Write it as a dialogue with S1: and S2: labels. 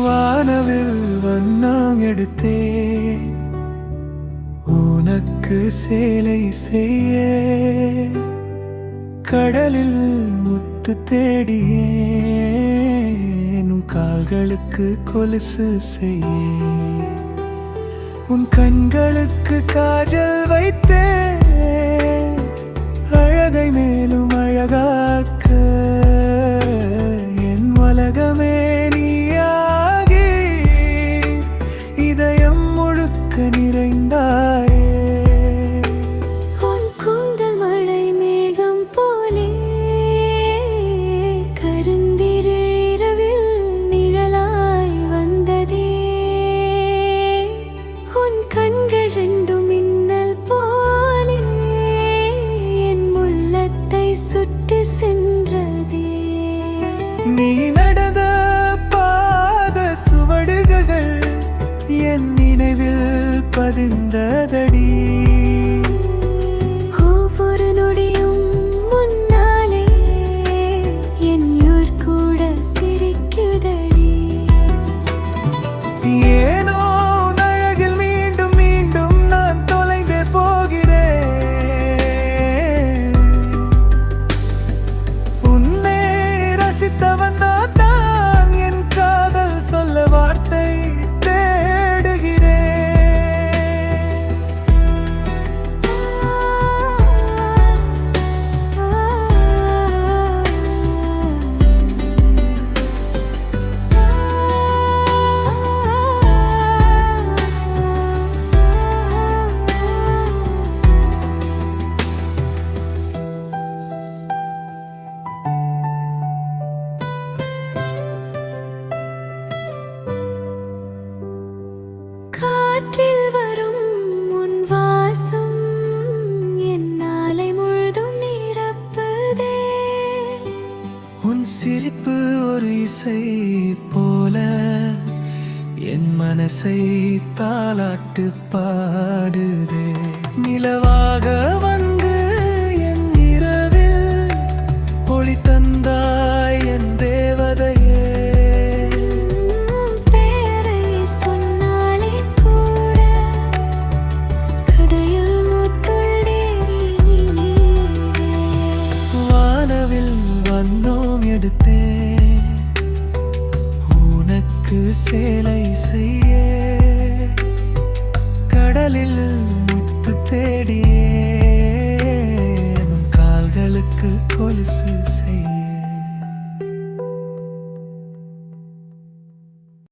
S1: வானவில் வண்ணம் எடுத்தே உனக்கு சேலை செய்ய, கடலில் முத்து தேடியே உன் கால்களுக்கு கொலுசு செய்ய, உன் கண்களுக்கு காஜல் வைத்தே அழகை மேலும் அழகாக்க, என் உலகமே நீயாகி இதயம் முழுக்க நிறைந்தாயே.
S2: உன் கூந்தல் மழை மேகம் போலே கருந்திரு இரவில் நிழலாய் வந்ததே, உன் கண்கள் ரெண்டும் மின்னல் போலே என் உள்ளத்தை சுட்டு சென்றதே.
S1: நீ நடந்த பாத சுவடுகள் என் நினைவில் பதிந்ததடி,
S2: ஒவ்வொரு நொடியும் முன்னாலே என் ஊர் கூட சிரிக்குதடி.
S1: ஏனோ அழகில் மீண்டும் மீண்டும் நான் தொலைந்தே போகிறேன், உன்னை ரசித்தவன் நான் தான், என் காதல் சொல்ல வார்த்தை தேடுகிறேன்.
S2: காற்றில் வரும் உன் வாசம் என் நாளை முழுதும் நிரப்புதே,
S1: உன் சிரிப்பு ஒரு இசை போல என் மனசை தாலாட்டு பாடுதே. நிலவாக வந்து என் இரவில் ஒளி தந்தாய் என் தேவதையே,
S2: பேரை சொன்னாலே கூட கடையில் முத்துள்ளே நீரே.
S1: வானவில் வண்ணம் எடுத்தே உனக்கு சேலை செய்ய, கடலில் முத்து தேடியே உன் கால்களுக்கு கொலுசு செய்ய.